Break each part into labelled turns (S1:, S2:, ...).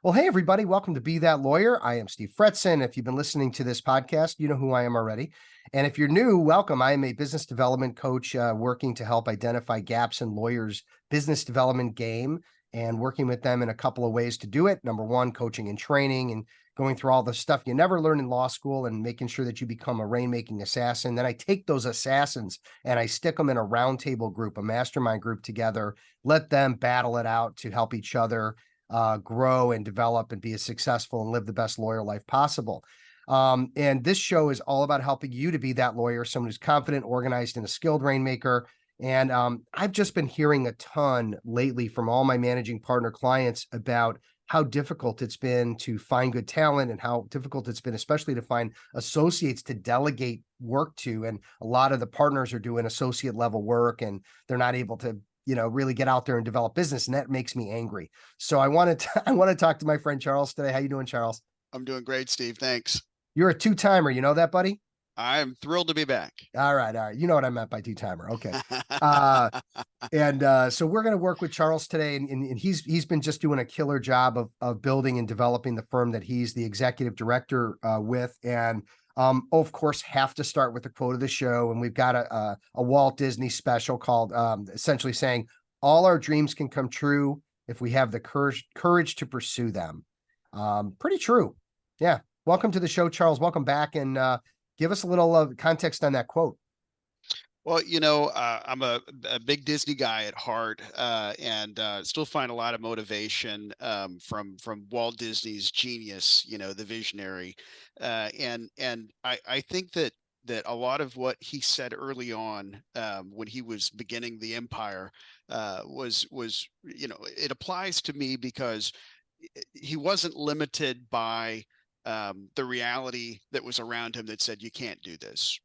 S1: Well, hey, everybody. Welcome to Be That Lawyer. I am Steve Fretzin. If you've been listening to this podcast, you know who I am already. And if you're new, welcome. I am a business development coach working to help identify gaps in lawyers' business development game and working with them in a couple of ways to do it. Number one, coaching and training and going through all the stuff you never learn in law school and making sure that you become a rainmaking assassin. Then I take those assassins and I stick them in a roundtable group, a mastermind group together, let them battle it out to help each other grow and develop and be as successful and live the best lawyer life possible. And this show is all about helping you to be that lawyer, someone who's confident, organized, and a skilled rainmaker. And I've just been hearing a ton lately from all my managing partner clients about how difficult it's been to find good talent and how difficult it's been, especially to find associates to delegate work to. And a lot of the partners are doing associate level work and they're not able to really get out there and develop business. And that makes me angry. So I want to talk to my friend Charles today. How you doing, Charles?
S2: I'm doing great, Steve. Thanks.
S1: You're a two-timer. You know that, buddy?
S2: I'm thrilled to be back.
S1: All right. All right. You know what I meant by two-timer. Okay. So we're going to work with Charles today, and he's been just doing a killer job of building and developing the firm that he's the executive director with. And of course, have to start with the quote of the show. And we've got a Walt Disney special called essentially saying, all our dreams can come true if we have the courage to pursue them. Pretty true. Yeah. Welcome to the show, Charles. Welcome back. And give us a little context on that quote.
S2: Well, I'm a big Disney guy at heart, and still find a lot of motivation from Walt Disney's genius, the visionary, and I think that a lot of what he said early on when he was beginning the empire was it applies to me because he wasn't limited by the reality that was around him that said you can't do this.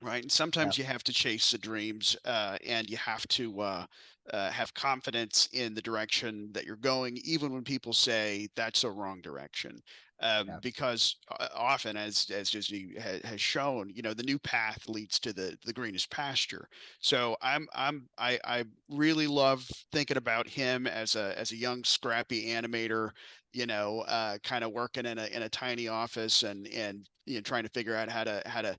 S2: Right. And
S1: Yeah.
S2: sometimes you have to chase the dreams and you have to have confidence in the direction that you're going, even when people say that's a wrong direction.
S1: Yeah.
S2: Because often, as Disney has shown, the new path leads to the greenest pasture. So I really love thinking about him as a young scrappy animator, kind of working in a tiny office and trying to figure out how to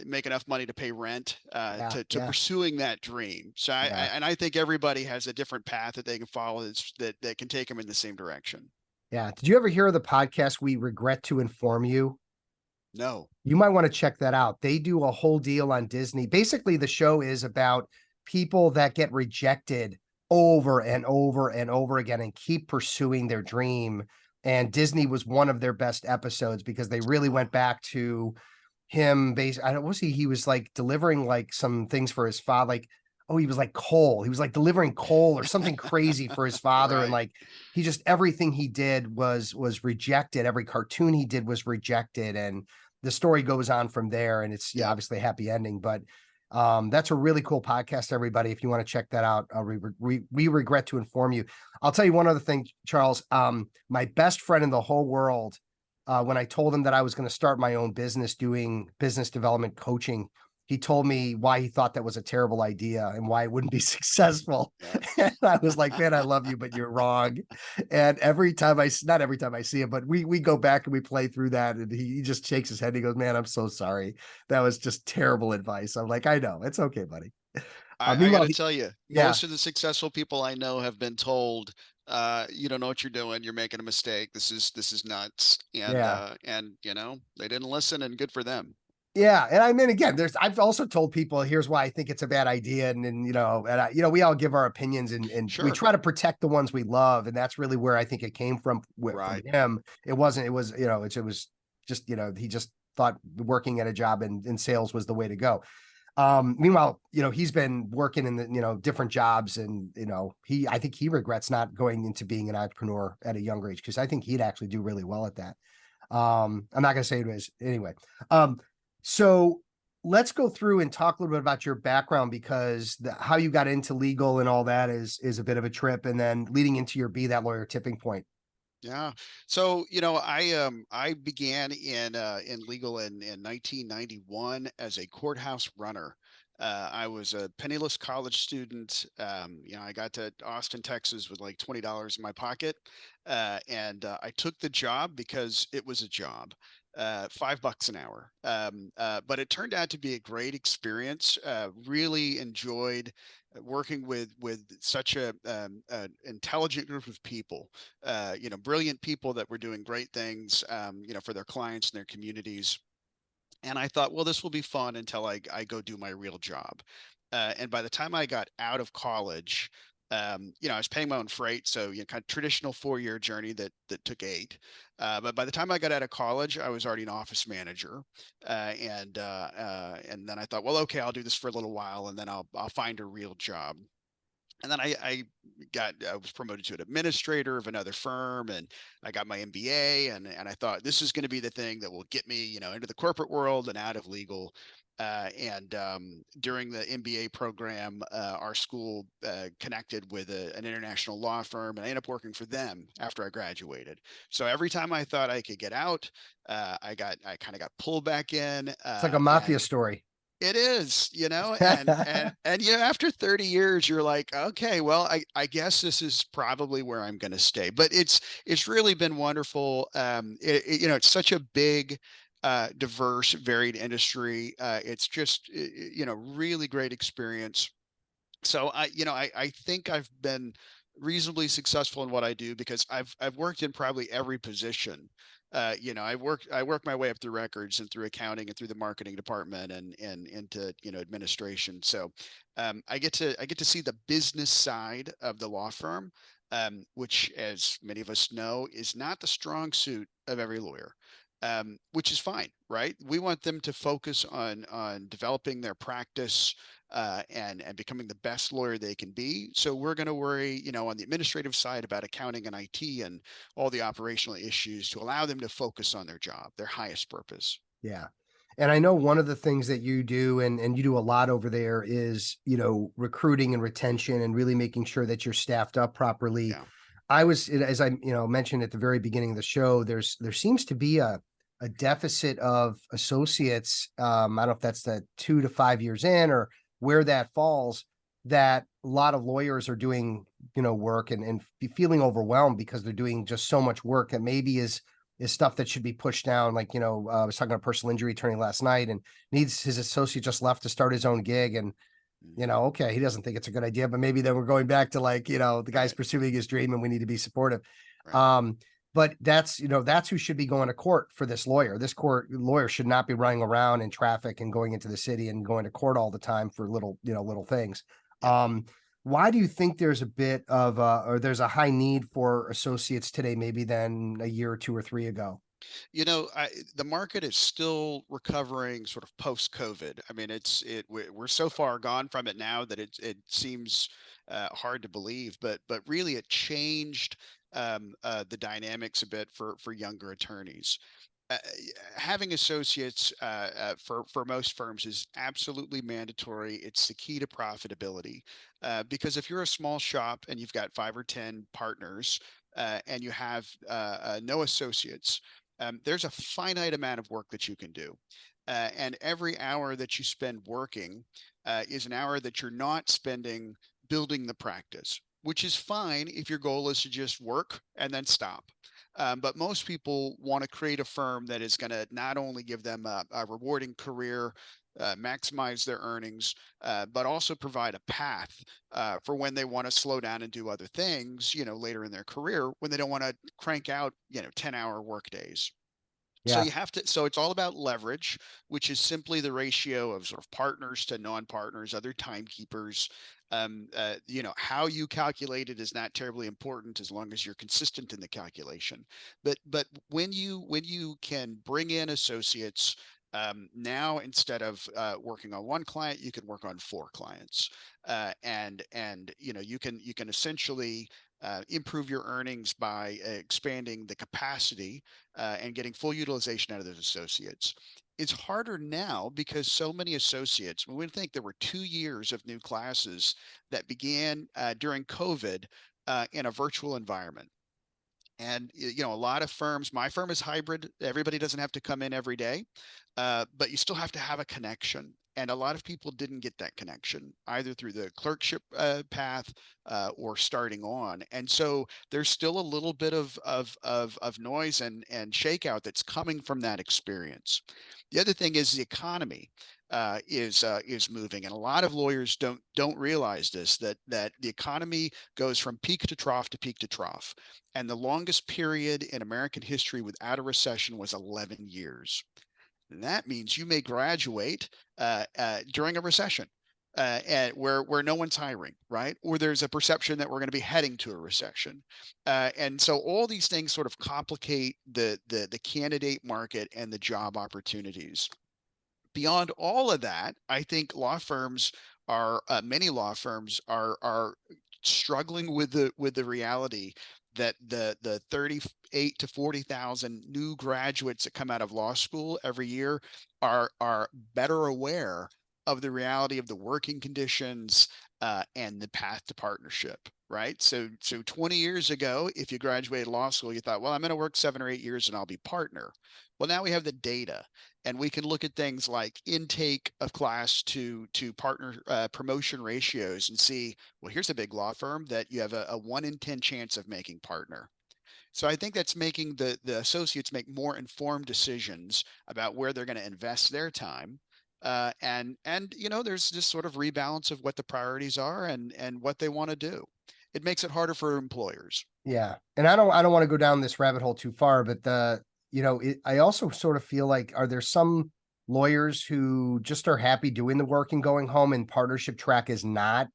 S2: make enough money to pay rent
S1: Yeah.
S2: to
S1: Yeah.
S2: pursuing that dream. So
S1: Yeah.
S2: I think everybody has a different path that they can follow that can take them in the same direction.
S1: Yeah. Did you ever hear of the podcast We Regret to Inform You?
S2: No.
S1: You might want to check that out. They do a whole deal on Disney. Basically, the show is about people that get rejected over and over and over again and keep pursuing their dream. And Disney was one of their best episodes because they really went back to him. I don't was he was like delivering like some things for his father, like he was like coal. He was like delivering coal or something crazy for his father. And
S2: Right.
S1: like he just everything he did was rejected. Every cartoon he did was rejected. And the story goes on from there. And it's
S2: Yep.
S1: obviously a happy ending. But that's a really cool podcast, everybody. If you want to check that out, we regret to inform you. I'll tell you one other thing, Charles. My best friend in the whole world, when I told him that I was going to start my own business doing business development coaching, he told me why he thought that was a terrible idea and why it wouldn't be successful.
S2: Yep.
S1: And I was like, man, I love you, but you're wrong. And not every time I see him, but we go back and we play through that. And he just shakes his head. And he goes, man, I'm so sorry. That was just terrible advice. I'm like, I know. It's okay, buddy.
S2: I got
S1: Meanwhile,
S2: to tell you,
S1: yeah,
S2: most of the successful people I know have been told, you don't know what you're doing. You're making a mistake. This is nuts.
S1: yeah.
S2: And they didn't listen, and good for them.
S1: Yeah, and I mean, again, I've also told people here's why I think it's a bad idea, we all give our opinions, and we
S2: Sure.
S1: try to protect the ones we love, and that's really where I think it came from
S2: Right.
S1: him. It wasn't. It was it was just he just thought working at a job in sales was the way to go. Meanwhile, he's been working in the different jobs, and I think he regrets not going into being an entrepreneur at a younger age because I think he'd actually do really well at that. I'm not going to say it is anyway. So let's go through and talk a little bit about your background because how you got into legal and all that is a bit of a trip, and then leading into your Be That Lawyer tipping point.
S2: Yeah. So, I began in legal in 1991 as a courthouse runner. I was a penniless college student. I got to Austin, Texas with like $20 in my pocket. And I took the job because it was a job, $5 an hour. But it turned out to be a great experience. Really enjoyed working with such a intelligent group of people, brilliant people that were doing great things, for their clients and their communities. And I thought, well, this will be fun until I go do my real job. And by the time I got out of college, I was paying my own freight, so kind of traditional 4-year journey that took 8. But by the time I got out of college, I was already an office manager, and then I thought, well, okay, I'll do this for a little while, and then I'll find a real job. And then I was promoted to an administrator of another firm, and I got my MBA, and I thought this is going to be the thing that will get me, into the corporate world and out of legal. And during the MBA program, our school connected with an international law firm, and I ended up working for them after I graduated. So every time I thought I could get out, I kind of got pulled back in,
S1: It's like a
S2: and
S1: mafia story.
S2: it is, and after 30 years, you're like, okay, well, I guess this is probably where I'm going to stay. But it's really been wonderful. It's such a big, diverse, varied industry. It's just, really great experience. So I think I've been reasonably successful in what I do because I've worked in probably every position. I work my way up through records and through accounting and through the marketing department and into administration. So I get to see the business side of the law firm, which, as many of us know, is not the strong suit of every lawyer. Which is fine, right? We want them to focus on developing their practice, and becoming the best lawyer they can be. So we're going to worry, on the administrative side about accounting and IT and all the operational issues to allow them to focus on their job, their highest purpose.
S1: Yeah. And I know one of the things that you do and you do a lot over there is, recruiting and retention and really making sure that you're staffed up properly.
S2: Yeah.
S1: As I, mentioned at the very beginning of the show, there seems to be a deficit of associates. I don't know if that's the 2 to 5 years in or where that falls, that a lot of lawyers are doing, work and feeling overwhelmed because they're doing just so much work that maybe is stuff that should be pushed down. Like, I was talking to a personal injury attorney last night and needs his associate just left to start his own gig. And,
S2: Mhm.
S1: okay, he doesn't think it's a good idea, but maybe then we're going back to like, the guy's
S2: Right.
S1: pursuing his dream and we need to be supportive.
S2: Right.
S1: Um, but that's who should be going to court for this lawyer. This court lawyer should not be running around in traffic and going into the city and going to court all the time for little things.
S2: Yeah.
S1: Um, why do you think there's a bit of or there's a high need for associates today, maybe than a year or 2 or 3 ago?
S2: The market is still recovering sort of post COVID. I mean, we're so far gone from it now that it seems hard to believe, but really it changed the dynamics a bit for younger attorneys. uh, Having associates for most firms is absolutely mandatory. It's the key to profitability, because if you're a small shop and you've got 5 or 10 partners, and you have no associates, there's a finite amount of work that you can do. And every hour that you spend working is an hour that you're not spending building the practice, which is fine if your goal is to just work and then stop. But most people want to create a firm that is going to not only give them a rewarding career, maximize their earnings, but also provide a path for when they want to slow down and do other things, later in their career when they don't want to crank out, 10-hour work days. So
S1: Yeah.
S2: so it's all about leverage, which is simply the ratio of sort of partners to non-partners, other timekeepers. How you calculate it is not terribly important as long as you're consistent in the calculation. But when you can bring in associates, now instead of working on one client, you can work on 4 clients, and you can essentially improve your earnings by expanding the capacity, and getting full utilization out of those associates. It's harder now because so many associates, we would think there were 2 years of new classes that began during COVID, in a virtual environment. And a lot of firms, my firm is hybrid. Everybody doesn't have to come in every day, but you still have to have a connection. And a lot of people didn't get that connection either through the clerkship path or starting on. And so there's still a little bit of noise and shakeout that's coming from that experience. The other thing is the economy is moving, and a lot of lawyers don't realize this, that the economy goes from peak to trough to peak to trough, and the longest period in American history without a recession was 11 years. And that means you may graduate during a recession. And where no one's hiring, right? Or there's a perception that we're going to be heading to a recession, and so all these things sort of complicate the candidate market and the job opportunities. Beyond all of that, I think law firms are many law firms are struggling with the reality that the 38 to 40,000 new graduates that come out of law school every year are better aware of the reality of the working conditions and the path to partnership. Right. So 20 years ago, if you graduated law school, you thought, well, I'm going to work 7 or 8 years and I'll be partner. Well, now we have the data, and we can look at things like intake of class to partner promotion ratios and see, well, here's a big law firm that you have a 1 in 10 chance of making partner. So I think that's making the associates make more informed decisions about where they're going to invest their time. And there's this sort of rebalance of what the priorities are and what they want to do. It makes it harder for employers.
S1: Yeah. And I don't want to go down this rabbit hole too far, but I also sort of feel like, are there some lawyers who just are happy doing the work and going home, and partnership track is not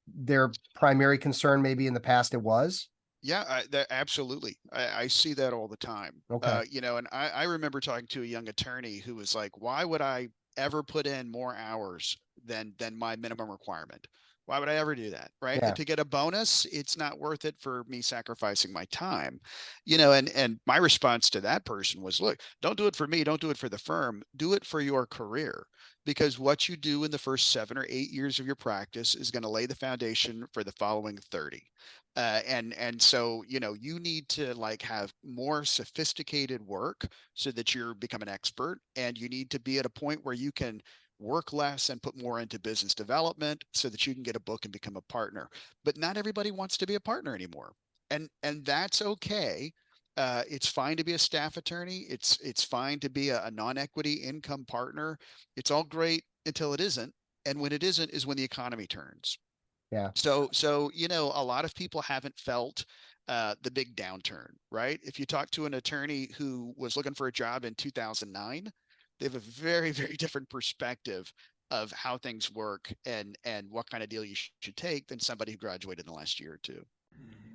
S1: their primary concern? Maybe in the past it was.
S2: Yeah, absolutely. I see that all the time.
S1: Okay.
S2: And I remember talking to a young attorney who was like, why would I ever put in more hours than my minimum requirement? Why would I ever do that? Right.
S1: Yeah.
S2: To get a bonus, it's not worth it for me sacrificing my time. And my response to that person was, look, don't do it for me, don't do it for the firm, do it for your career. Because what you do in the first 7 or 8 years of your practice is going to lay the foundation for the following 30. And so you need to like have more sophisticated work so that you're become an expert, and you need to be at a point where you can work less and put more into business development so that you can get a book and become a partner. But not everybody wants to be a partner anymore, and that's okay. It's fine to be a staff attorney. It's fine to be a non-equity income partner. It's all great until it isn't, and when it isn't is when the economy turns.
S1: Yeah.
S2: So a lot of people haven't felt the big downturn, right? If you talk to an attorney who was looking for a job in 2009, they have a very, very different perspective of how things work and what kind of deal you should take than somebody who graduated in the last year or two.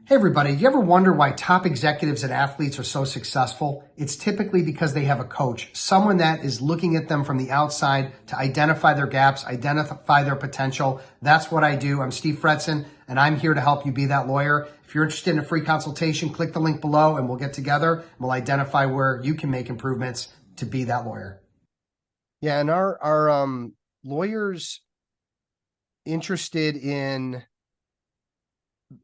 S1: Hey everybody, you ever wonder why top executives and athletes are so successful? It's typically because they have a coach, someone that is looking at them from the outside to identify their gaps, identify their potential. That's what I do. I'm Steve Fretson, and I'm here to help you be that lawyer. If you're interested in a free consultation, click the link below and we'll get together and we'll identify where you can make improvements to be that lawyer. Yeah, and our lawyers interested in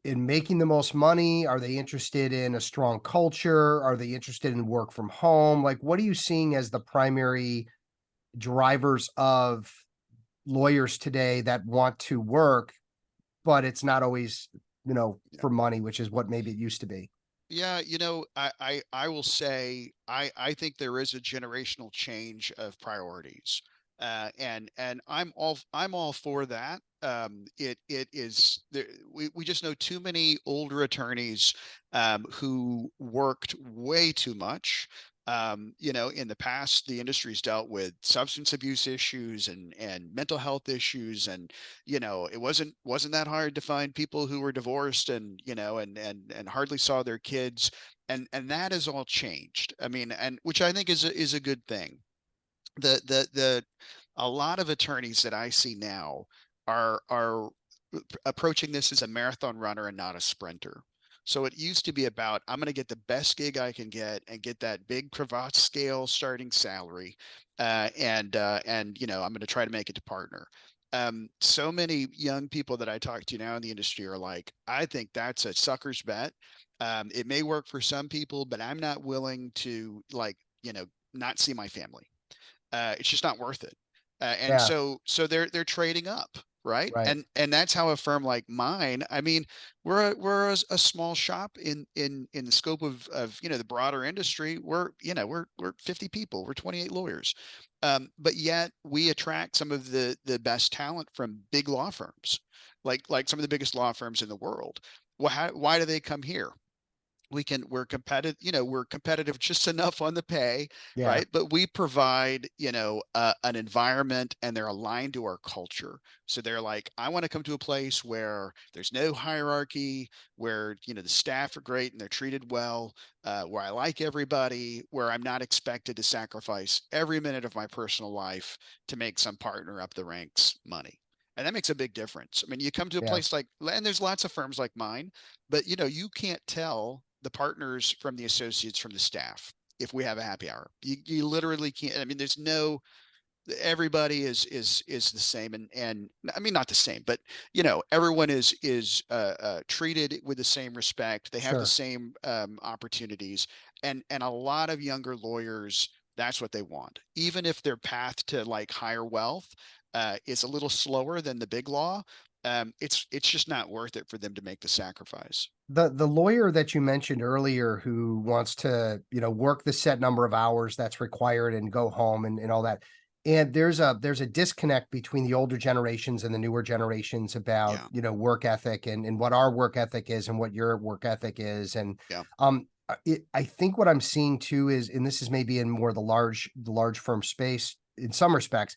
S1: making the most money? Are they interested in a strong culture? Are they interested in work from home? Like, what are you seeing as the primary drivers of lawyers today that want to work, but it's not always, for money, which is what maybe it used to be?
S2: Yeah, I will say I think there is a generational change of priorities, and I'm all for that. It is there, we just know too many older attorneys who worked way too much. In the past, the industry's dealt with substance abuse issues and mental health issues, and it wasn't that hard to find people who were divorced and hardly saw their kids, and that has all changed. I mean, and which I think is a good thing. The A lot of attorneys that I see now are approaching this as a marathon runner and not a sprinter. So it used to be about, I'm going to get the best gig I can get and get that big cravat scale starting salary, and I'm going to try to make it to partner. So many young people that I talk to now in the industry are like, I think that's a sucker's bet. It may work for some people, but I'm not willing to not see my family. It's just not worth it. And
S1: Yeah.
S2: so they're trading up, right?
S1: Right.
S2: And that's how a firm like mine, I mean, we're a small shop in the scope of the broader industry. We're 50 people, we're 28 lawyers. But yet we attract some of the best talent from big law firms, like some of the biggest law firms in the world. Well, why do they come here? We're competitive just enough on the pay,
S1: Yeah.
S2: right? But we provide an environment, and they're aligned to our culture. So they're like, I want to come to a place where there's no hierarchy, where the staff are great and they're treated well, where I like everybody, where I'm not expected to sacrifice every minute of my personal life to make some partner up the ranks money. And that makes a big difference. I mean, you come to a
S1: Yeah.
S2: place like, and there's lots of firms like mine, but you can't tell the partners from the associates from the staff if we have a happy hour. You literally can't. I mean, there's no, everybody is the same, and I mean, not the same, but everyone is treated with the same respect. They have the
S1: Sure.
S2: same opportunities, and a lot of younger lawyers, that's what they want. Even if their path to like higher wealth is a little slower than the big law, it's just not worth it for them to make the sacrifice.
S1: The lawyer that you mentioned earlier who wants to, work the set number of hours that's required and go home and all that. And there's a disconnect between the older generations and the newer generations about,
S2: Yeah,
S1: work ethic and what our work ethic is and what your work ethic is. And
S2: yeah.
S1: I think what I'm seeing too is, and this is maybe in more the large firm space in some respects,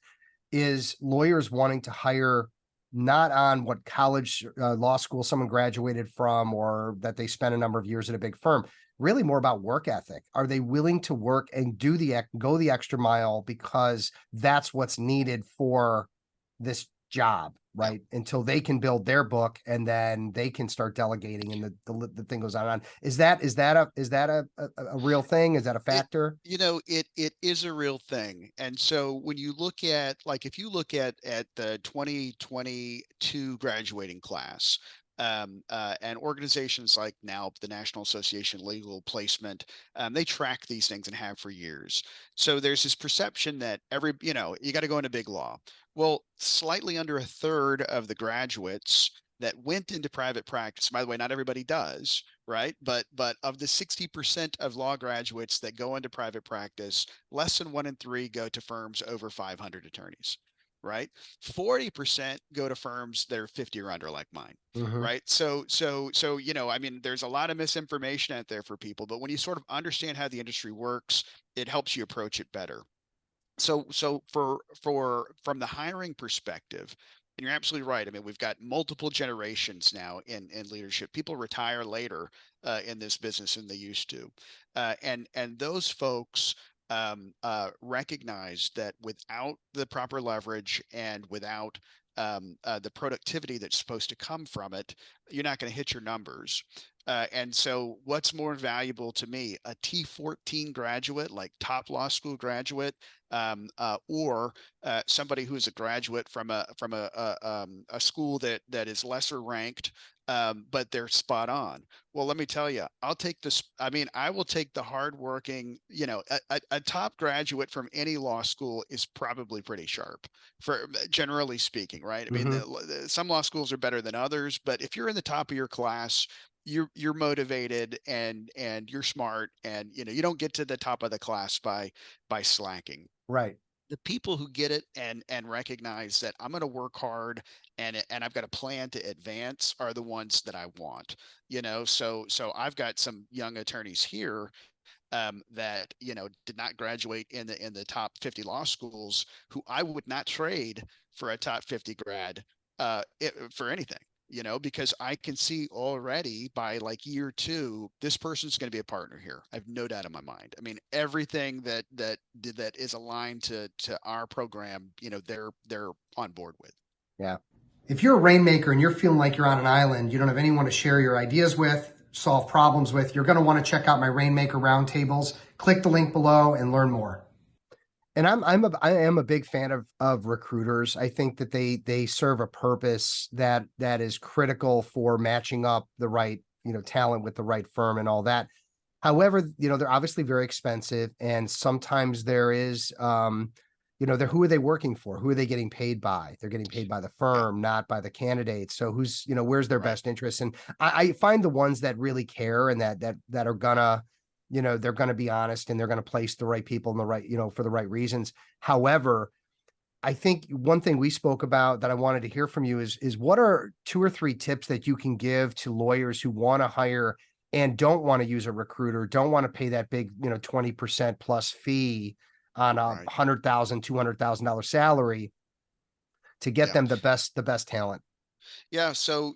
S1: is lawyers wanting to hire not on what college, law school someone graduated from or that they spent a number of years at a big firm, really more about work ethic. Are they willing to work and go the extra mile because that's what's needed for this job,
S2: Yeah.
S1: right? Until they can build their book and then they can start delegating and the thing goes on and on. Is that a real thing? Is that a
S2: It
S1: factor?
S2: it is a real thing. And so when you look at, like, if you look at the 2022 graduating class, and organizations like now the National Association of Legal Placement, they track these things and have for years. So there's this perception that you got to go into big law. Well, slightly under a third of the graduates that went into private practice, by the way, not everybody does, right? But of the 60% of law graduates that go into private practice, less than 1 in 3 go to firms over 500 attorneys, right? 40% go to firms that are 50 or under, like mine,
S1: Mhm.
S2: right? So I mean, there's a lot of misinformation out there for people, but when you sort of understand how the industry works, it helps you approach it better. So for from the hiring perspective, and you're absolutely right. I mean, we've got multiple generations now in leadership. People retire later in this business than they used to, and those folks recognize that without the proper leverage and without the productivity that's supposed to come from it, you're not going to hit your numbers. And so, what's more valuable to me, a T14 graduate, like top law school graduate, or somebody who's a graduate from a school that is lesser ranked, but they're spot on? Well, let me tell you, I'll take this. I mean, I will take the hardworking. A top graduate from any law school is probably pretty sharp, for generally speaking, right? I mean,
S1: Mhm.
S2: some law schools are better than others, but if you're in the top of your class, you're motivated and you're smart, and you don't get to the top of the class by slacking.
S1: Right.
S2: The people who get it and recognize that I'm going to work hard and I've got a plan to advance are the ones that I want. So I've got some young attorneys here that did not graduate in the top 50 law schools, who I would not trade for a top 50 grad for anything. Because I can see already by like year two, this person's going to be a partner here. I have no doubt in my mind. I mean, everything that is aligned to our program, they're on board with.
S1: Yeah. If you're a rainmaker and you're feeling like you're on an island, you don't have anyone to share your ideas with, solve problems with, you're going to want to check out my Rainmaker Roundtables. Click the link below and learn more. And I am a big fan of recruiters. I think that they serve a purpose that is critical for matching up the right, talent with the right firm and all that. However, they're obviously very expensive, and sometimes there is who are they working for? Who are they getting paid by? They're getting paid by the
S2: Yeah.
S1: firm, not by the candidate. So where's their
S2: Right.
S1: best interest? And I find the ones that really care and that are gonna, they're gonna be honest and they're gonna place the right people in the right, for the right reasons. However, I think one thing we spoke about that I wanted to hear from you is what are 2 or 3 tips that you can give to lawyers who wanna hire and don't wanna use a recruiter, don't wanna pay that big, 20% plus fee on a
S2: Right.
S1: $100,000, $200,000 salary to get
S2: Yeah.
S1: them the best talent.
S2: Yeah, so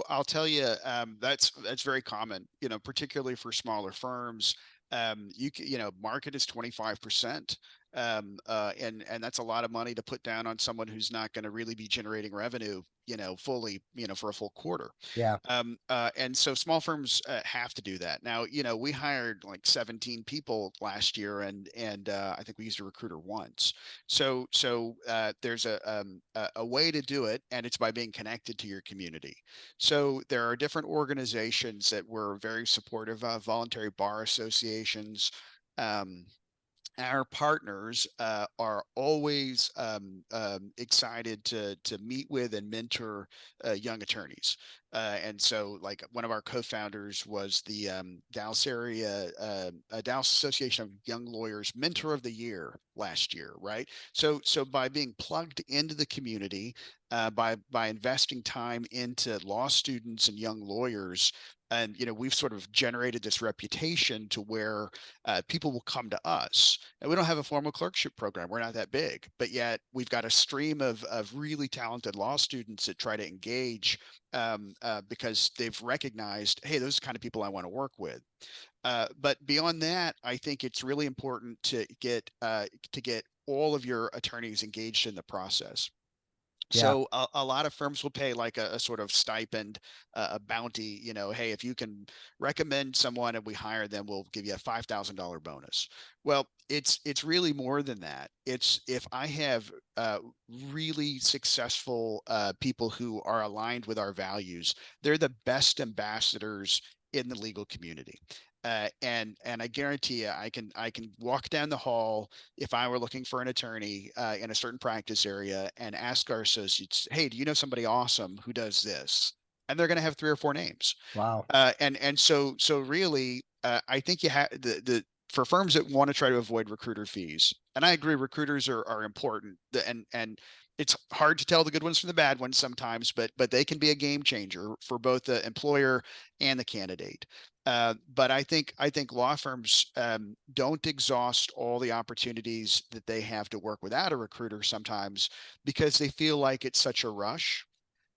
S2: I'll tell you, that's very common, particularly for smaller firms. Market is 25%. And that's a lot of money to put down on someone who's not going to really be generating revenue, fully, for a full quarter.
S1: Yeah,
S2: And so small firms have to do that. Now, we hired like 17 people last year, and I think we used a recruiter once. So there's a way to do it, and it's by being connected to your community. So there are different organizations that were very supportive of, voluntary bar associations. Um, our partners are always excited to meet with and mentor young attorneys. And so, like, one of our co-founders was the Dallas Association of Young Lawyers Mentor of the Year last year, right? So by being plugged into the community, by investing time into law students and young lawyers, and we've sort of generated this reputation to where people will come to us. And we don't have a formal clerkship program. We're not that big, but yet we've got a stream of really talented law students that try to engage, because they've recognized, hey, those are the kind of people I want to work with. But beyond that, I think it's really important to get all of your attorneys engaged in the process.
S1: yeah.
S2: So a lot of firms will pay like a sort of stipend, a bounty. Hey, if you can recommend someone and we hire them, we'll give you a $5,000 bonus. Well, it's really more than that. It's if I have really successful people who are aligned with our values, they're the best ambassadors in the legal community. And I guarantee you, I can walk down the hall if I were looking for an attorney in a certain practice area and ask our associates, hey, do you know somebody awesome who does this? And they're going to have 3 or 4 names.
S1: Wow.
S2: And so really, I think you have the for firms that want to try to avoid recruiter fees. And I agree, recruiters are important. And it's hard to tell the good ones from the bad ones sometimes, but they can be a game changer for both the employer and the candidate. But I think law firms don't exhaust all the opportunities that they have to work without a recruiter sometimes, because they feel like it's such a rush.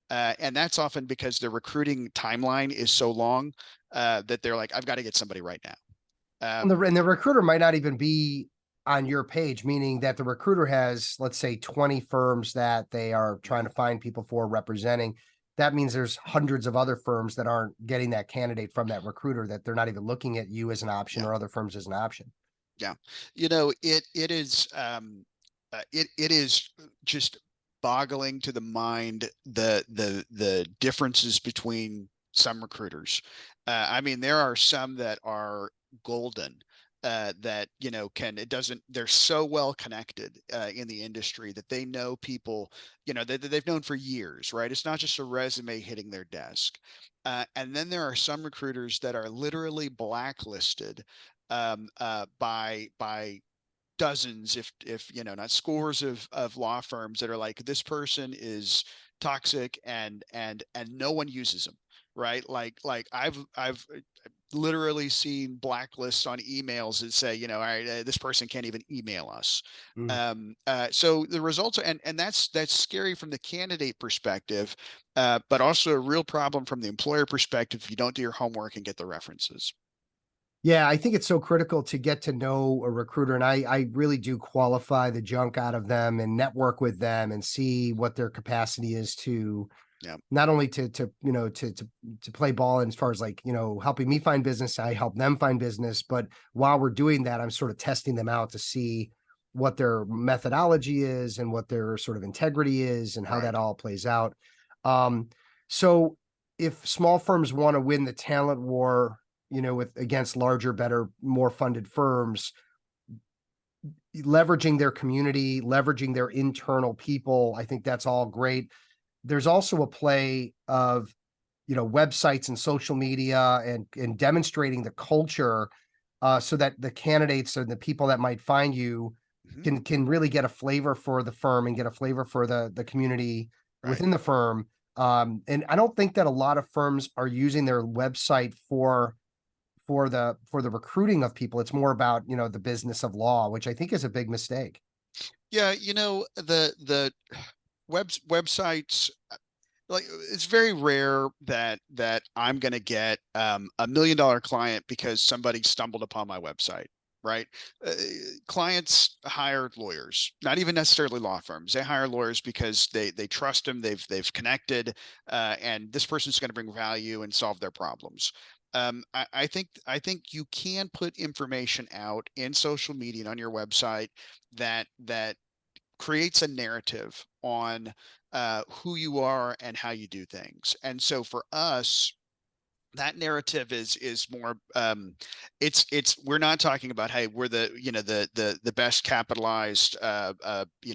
S2: And that's often because the recruiting timeline is so long that they're like, I've got to get somebody right now.
S1: And the
S2: Um,
S1: and the recruiter might not even be on your page, meaning that the recruiter has, let's say, 20 firms that they are trying to
S2: mhm,
S1: find people for representing. That means there's hundreds of other firms that aren't getting that candidate from that recruiter, that they're not even looking at you as an option
S2: yeah,
S1: or other firms as an option.
S2: yeah. It is just boggling to the mind the differences between some recruiters. I mean, there are some that are golden. That can it doesn't they're so well connected in the industry that they know people that they've known for years, right? It's not just a resume hitting their desk. And then there are some recruiters that are literally blacklisted by dozens, if not scores of law firms that are like, this person is toxic, and no one uses them, right? Like I've literally seen blacklists on emails that say, all right, this person can't even email us.
S1: Mm.
S2: So the results are, and that's scary from the candidate perspective, but also a real problem from the employer perspective if you don't do your homework and get the references.
S1: Yeah, I think it's so critical to get to know a recruiter, and I really do qualify the junk out of them and network with them and see what their capacity is to
S2: Yeah.
S1: not only to play ball and as far as like, helping me find business, I help them find business, but while we're doing that, I'm sort of testing them out to see what their methodology is and what their sort of integrity is and how that
S2: Right.
S1: all plays out. Um, so if small firms want to win the talent war, with against larger, better, more funded firms, leveraging their community, leveraging their internal people. I think that's all great. There's also a play of, websites and social media and demonstrating the culture, so that the candidates and the people that might find you
S2: Mhm.
S1: can really get a flavor for the firm and get a flavor for the community
S2: Right.
S1: within the firm. And I don't think that a lot of firms are using their website for the recruiting of people. It's more about, the business of law, which I think is a big mistake.
S2: Yeah, the websites, like, it's very rare that I'm going to get $1 million client because somebody stumbled upon my website, right? uh, Clients hire lawyers, not even necessarily law firms. They hire lawyers because they trust them, they've connected, and this person's going to bring value and solve their problems. I think you can put information out in social media and on your website that creates a narrative on who you are and how you do things. And so for us, that narrative is more, it's we're not talking about, hey, we're the best capitalized,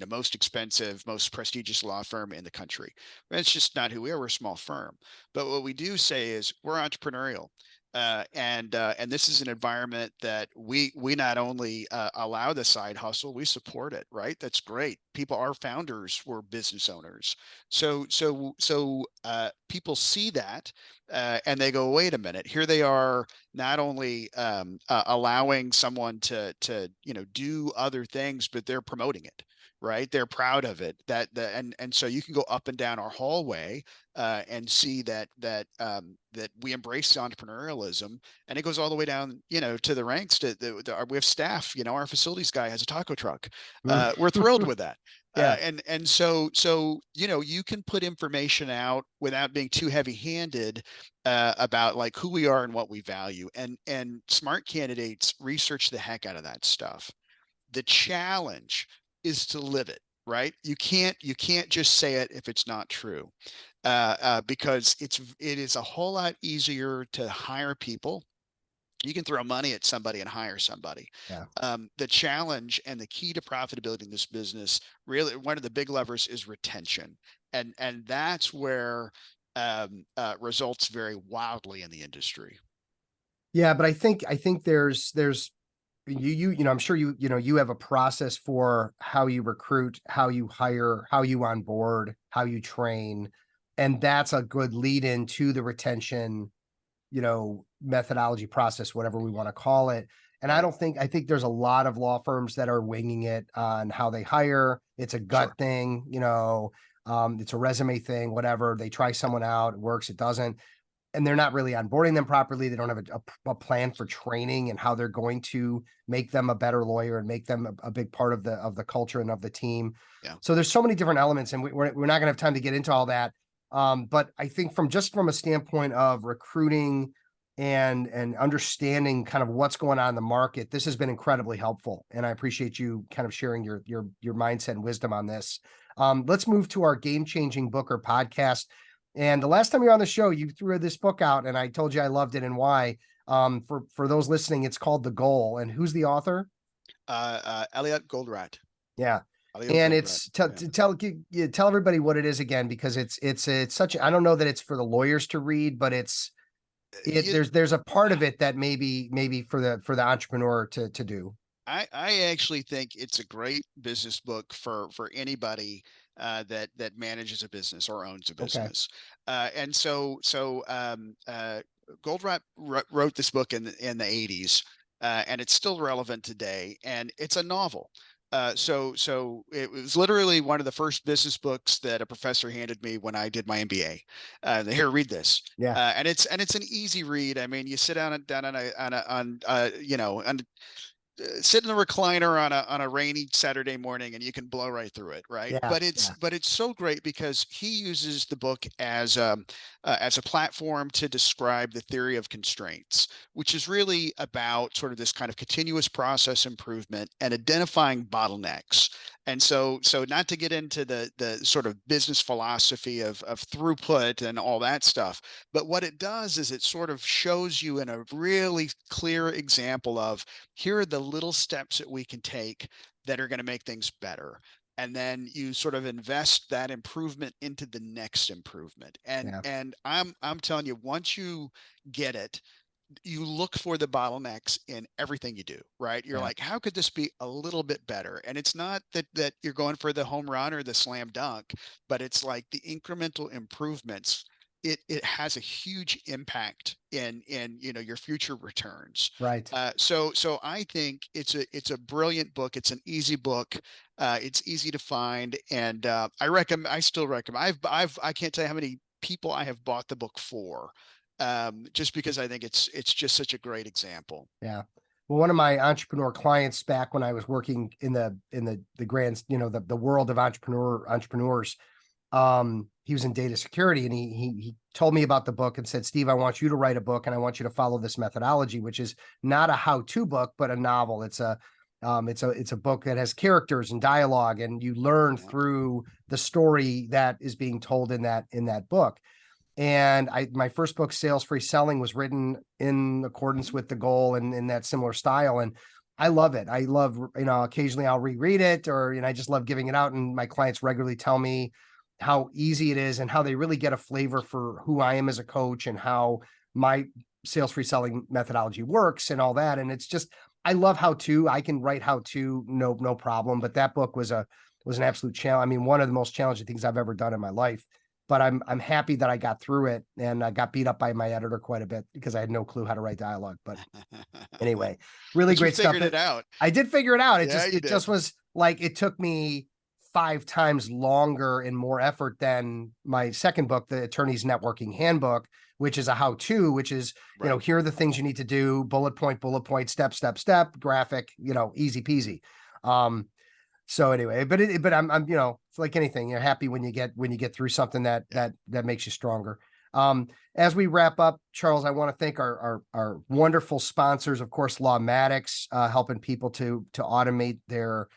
S2: most expensive, most prestigious law firm in the country. It's just not who we are. We're a small firm. But what we do say is we're entrepreneurial. And this is an environment that we not only allow the side hustle, we support it. Right? That's great. Our founders were business owners, so people see that, and they go, wait a minute, here they are, not only allowing someone to do other things, but they're promoting it, right? They're proud of it. And so you can go up and down our hallway and see that we embrace entrepreneurialism, and it goes all the way down, to the ranks. We have staff. Our facilities guy has a taco truck.
S1: Mm.
S2: We're thrilled with that.
S1: Yeah.
S2: And so you can put information out without being too heavy-handed about like who we are and what we value, and smart candidates research the heck out of that stuff. The challenge is to live it, right? You can't just say it if it's not true, because it is a whole lot easier to hire people. You can throw money at somebody and hire somebody.
S1: Yeah.
S2: The challenge and the key to profitability in this business, really, one of the big levers is retention, and that's where results vary wildly in the industry.
S1: Yeah, but I think there's I'm sure you have a process for how you recruit, how you hire, how you onboard, how you train, and that's a good lead in to the retention, methodology process, whatever we want to call it. And
S2: Right.
S1: I think there's a lot of law firms that are winging it on how they hire. It's a gut
S2: Sure.
S1: thing, it's a resume thing, whatever. They try someone out, it works, it doesn't, and they're not really onboarding them properly. They don't have a plan for training and how they're going to make them a better lawyer and make them a big part of the culture and of the team.
S2: Yeah.
S1: So there's so many different elements, and we're not going to have time to get into all that. But I think from a standpoint of recruiting and understanding kind of what's going on in the market, this has been incredibly helpful, and I appreciate you kind of sharing your mindset and wisdom on this. Let's move to our game changing book or podcast. And the last time you were on the show, you threw this book out, and I told you I loved it and why. For those listening, it's called The Goal. And who's the author?
S2: Elliot Goldratt.
S1: Yeah,
S2: Elliot
S1: and
S2: Goldratt.
S1: it's
S2: Yeah.
S1: tell everybody what it is again, because it's such. I don't know that it's for the lawyers to read, but
S2: You,
S1: there's a part of it that maybe for the entrepreneur to do.
S2: I actually think it's a great business book for anybody that manages a business or owns a
S1: Okay.
S2: business. And so Goldratt wrote this book in the 80s, and it's still relevant today. And it's a novel. So it was literally one of the first business books that a professor handed me when I did my MBA. Here, read this.
S1: Yeah.
S2: And it's an easy read. I mean, you sit down on sit in the recliner on a rainy Saturday morning, and you can blow right through it, right?
S1: Yeah. Yeah.
S2: But it's so great because he uses the book as a platform to describe the theory of constraints, which is really about sort of this kind of continuous process improvement and identifying bottlenecks. And so not to get into the sort of business philosophy of throughput and all that stuff, but what it does is it sort of shows you in a really clear example of, here are the little steps that we can take that are going to make things better. And then you sort of invest that improvement into the next improvement.
S1: Yeah.
S2: And I'm telling you, once you get it, you look for the bottlenecks in everything you do, right? You're
S1: Yeah.
S2: like, how could this be a little bit better? And it's not that you're going for the home run or the slam dunk, but it's like the incremental improvements. It has a huge impact in your future returns.
S1: Right.
S2: So I think it's a brilliant book. It's an easy book. It's easy to find, and I still recommend. I can't tell you how many people I have bought the book for, just because I think it's just such a great example.
S1: Yeah. Well, one of my entrepreneur clients back when I was working in the grand, the world of entrepreneurs, he was in data security, and he told me about the book and said, Steve, I want you to write a book, and I want you to follow this methodology, which is not a how-to book, but a novel. It's a book that has characters and dialogue, and you learn through the story that is being told in that book. And my first book, Sales Free Selling, was written in accordance with the goal and in that similar style. And I love it. I love, occasionally I'll reread it, or, I just love giving it out. And my clients regularly tell me how easy it is and how they really get a flavor for who I am as a coach and how my sales free selling methodology works and all that. And it's just, I love I can write no problem. But that book was an absolute challenge. I mean, one of the most challenging things I've ever done in my life. But I'm happy that I got through it, and I got beat up by my editor quite a bit because I had no clue how to write dialogue. But anyway, really
S2: But you
S1: great stuff.
S2: figured it out.
S1: I did figure it out.
S2: Yeah,
S1: It just was like, it took me 5 times longer and more effort than my second book, The Attorney's Networking Handbook, which is a how-to, which is,
S2: Right.
S1: here are the things you need to do, bullet point, step, graphic, easy peasy. So anyway, but I'm it's like anything. You're happy when you get through something that makes you stronger. As we wrap up, Charles, I want to thank our wonderful sponsors, of course, Lawmatics, helping people to automate their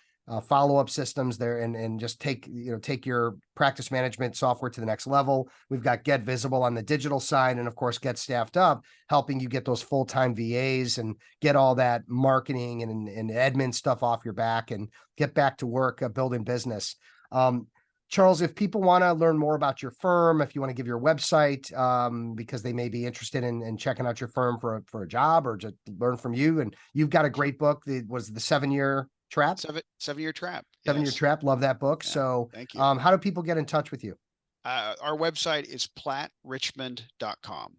S1: follow-up systems there and just take your practice management software to the next level. We've got Get Visible on the digital side, and of course, Get Staffed Up, helping you get those full-time VAs and get all that marketing and admin stuff off your back and get back to work building business. Charles, if people want to learn more about your firm, if you want to give your website, because they may be interested in checking out your firm for a job or just learn from you, and you've got a great book. It was the 7-Year Trap.
S2: 7-Year Trap.
S1: 7-Year Trap. Love that book.
S2: Yeah,
S1: so
S2: thank you.
S1: How do people get in touch with you?
S2: Our website is plattrichmond.com.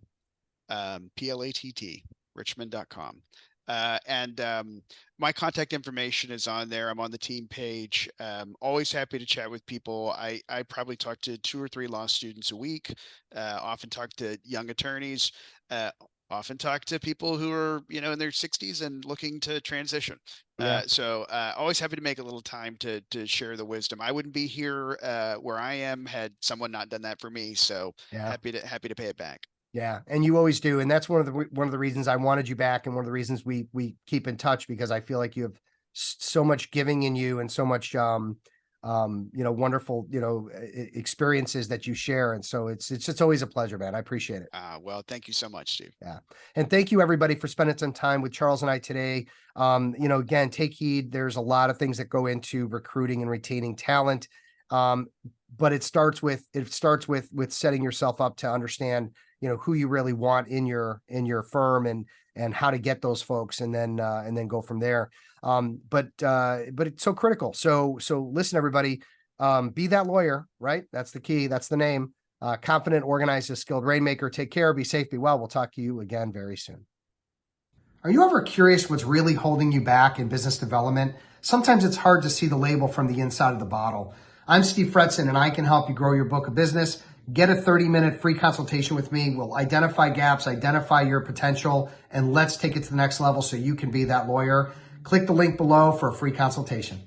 S2: PLATT, richmond.com. And my contact information is on there. I'm on the team page. Always happy to chat with people. I probably talk to 2 or 3 law students a week, often talk to young attorneys, often talk to people who are, in their 60s and looking to transition. So always happy to make a little time to share the wisdom. I wouldn't be here where I am had someone not done that for me. So happy to pay it back.
S1: Yeah, and you always do, and that's one of the reasons I wanted you back, and one of the reasons we keep in touch, because I feel like you have so much giving in you and so much wonderful experiences that you share, and so it's just always a pleasure, man. I appreciate it.
S2: Well, thank you so much, Steve.
S1: Yeah, and thank you everybody for spending some time with Charles and I today. Again, take heed. There's a lot of things that go into recruiting and retaining talent, but it starts with setting yourself up to understand who you really want in your firm and how to get those folks, and then go from there. But it's so critical. So listen, everybody, be that lawyer, right? That's the key. That's the name. Confident, organized, skilled rainmaker. Take care. Be safe. Be well. We'll talk to you again very soon. Are you ever curious what's really holding you back in business development? Sometimes it's hard to see the label from the inside of the bottle. I'm Steve Fretson, and I can help you grow your book of business. Get a 30-minute free consultation with me. We'll identify gaps, identify your potential, and let's take it to the next level so you can be that lawyer. Click the link below for a free consultation.